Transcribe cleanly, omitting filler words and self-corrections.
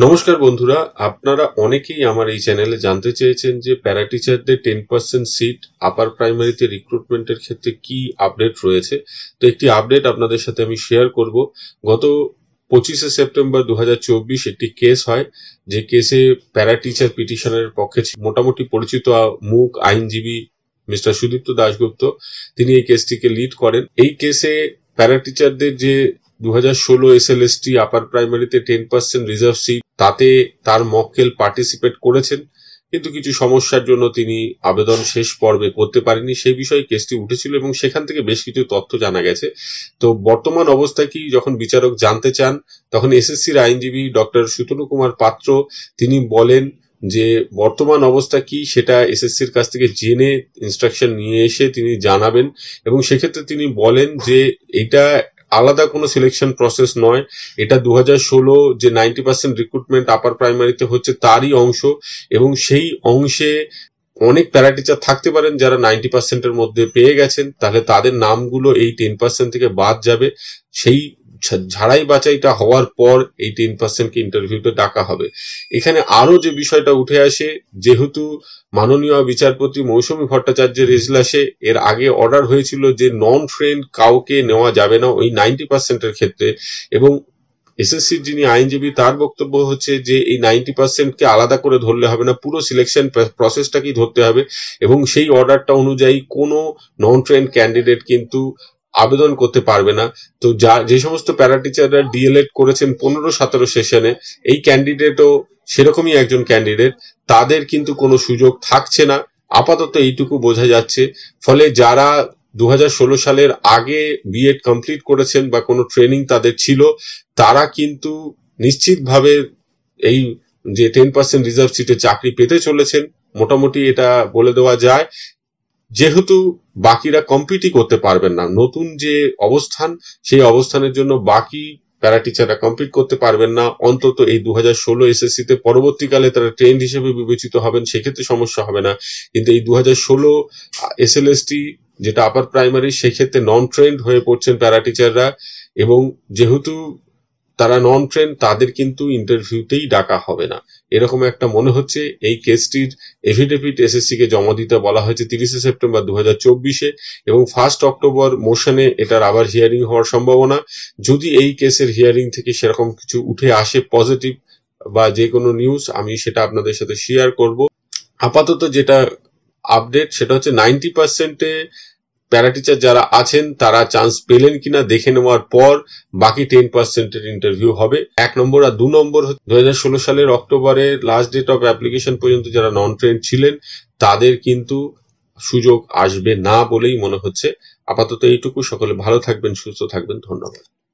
নমস্কার বন্ধুরা, আপনারা অনেকেই আমার এই চ্যানেলে জানতে চেয়েছেন যে প্যারা টিচারদের 10% সিট আপার প্রাইমারিতে রিক্রুটমেন্টের ক্ষেত্রে কি আপডেট রয়েছে। তো একটি আপডেট আপনাদের সাথে আমি শেয়ার করব। গত 25শে সেপ্টেম্বর 2024 একটি কেস হয়, যে কেসে প্যারা টিচার পিটিশনের পক্ষে মোটামুটি পরিচিত মুখ আইনজীবী মিস্টার সুদীপ্ত দাশগুপ্ত, তিনি এই কেসটিকে লিড করেন। এই কেসে প্যারা টিচারদের যে 2016 এসএলএসটি আপার প্রাইমারিতে 10% রিজার্ভ সিট, তাতে তার মক্কেল পার্টিসিপেট করেছেন, কিন্তু কিছু সমস্যার জন্য তিনি আবেদন শেষ পর্বে করতে পারেনি। সেই বিষয়ে কেসটি উঠেছিল এবং সেখান থেকে বেশ কিছু তথ্য জানা গেছে। তো বর্তমান অবস্থা কি, যখন বিচারক জানতে চান, তখন এসএসসির আইনজীবী ডক্টর সুতনু কুমার পাত্র তিনি বলেন যে বর্তমান অবস্থা কি সেটা এসএসসির কাছ থেকে জেনে ইনস্ট্রাকশন নিয়ে এসে তিনি জানাবেন। এবং সেক্ষেত্রে তিনি বলেন যে এটা আলাদা কোনো সিলেকশন প্রসেস নয়, এটা 2016 যে 90% রিক্রুটমেন্ট আপার প্রাইমারিতে হচ্ছে তারই অংশ, এবং সেই অংশে অনেক প্যারা টিচার থাকতে পারেন যারা 90% এর মধ্যে পেয়ে গেছেন, তাহলে তাদের নামগুলো এই 10% থেকে বাদ যাবে। সেই ঝাড়াই বাছাইটা হওয়ার পর এই 10% কে ইন্টারভিউতে ডাকা হবে। এখানে আরো যে বিষয়টা উঠে আসে, যেহেতু মাননীয় বিচারপতি মৌসুমী ভট্টাচার্যের এজলাসে এর আগে অর্ডার হয়েছিল যে নন ট্রেন্ড কাউকে নেওয়া যাবে না ওই 90% এর ক্ষেত্রে, এবং এসএসসির যিনি আইনজীবী তার বক্তব্য হচ্ছে যে এই 90% কে আলাদা করে ধরলে হবে না, পুরো সিলেকশন প্রসেসটাকেই ধরতে হবে, এবং সেই অর্ডারটা অনুযায়ী কোনো নন ট্রেন্ড ক্যান্ডিডেট কিন্তু আবেদন করতে পারবে না। তো যে সমস্ত প্যারা টিচাররা ডিএলএড করেছেন 15-17 সেশনে, এই ক্যান্ডিডেটও সেরকমই একজন ক্যান্ডিডেট, তাদের কিন্তু কোনো সুযোগ থাকছে না আপাতত, এইটুকু বোঝা যাচ্ছে। ফলে যারা 2016 সালের আগে বিএড কমপ্লিট করেছেন বা কোনো ট্রেনিং তাদের ছিল, তারা কিন্তু নিশ্চিতভাবে এই যে 10% রিজার্ভ সিটে চাকরি পেতে চলেছেন, মোটামুটি এটা বলে দেওয়া যায়। যেহেতু বাকিরা কম্পিটই করতে পারবেন না, নতুন যে অবস্থান সেই অবস্থানের জন্য বাকি প্যারা টিচাররা কম্পিট করতে পারবেন না, অন্তত এই 2016 এসএসসি তে। পরবর্তীকালে তারা ট্রেন্ড হিসেবে বিবেচিত হবেন, সেক্ষেত্রে সমস্যা হবে না, কিন্তু এই 2016 এসএলএসটি যেটা আপার প্রাইমারি, সেক্ষেত্রে নন ট্রেন্ড হয়ে পড়ছেন প্যারা টিচাররা, এবং যেহেতু তারা নন ট্রেন্ড, তাদের কিন্তু ইন্টারভিউতেই ডাকা হবে না, এরকম একটা মনে হচ্ছে। এই কেসটির এফিডেভিট এসএসসি কে জমা দিতে বলা হয়েছে 30শে সেপ্টেম্বর 2024-এ, এবং 1 অক্টোবর মোশনে এটার আবার হিয়ারিং হওয়ার সম্ভাবনা। যদি এই কেসের হিয়ারিং থেকে সেরকম কিছু উঠে আসে পজিটিভ বা যে কোনো নিউজ, আমি সেটা আপনাদের সাথে শেয়ার করব। আপাতত যেটা আপডেট সেটা হচ্ছে 90%-এ প্যারা টিচার যারা আছেন তারা চান্স পেলেন কিনা দেখে নেওয়ার পর বাকি 10% এর ইন্টারভিউ হবে, 1 নম্বর। আর 2 নম্বর, 2016 সালের অক্টোবরে লাস্ট ডেট অফ অ্যাপ্লিকেশন পর্যন্ত যারা নন ট্রেন্ড ছিলেন তাদের কিন্তু সুযোগ আসবে না বলেই মনে হচ্ছে। আপাতত এইটুকু। সকলে ভালো থাকবেন, সুস্থ থাকবেন, ধন্যবাদ।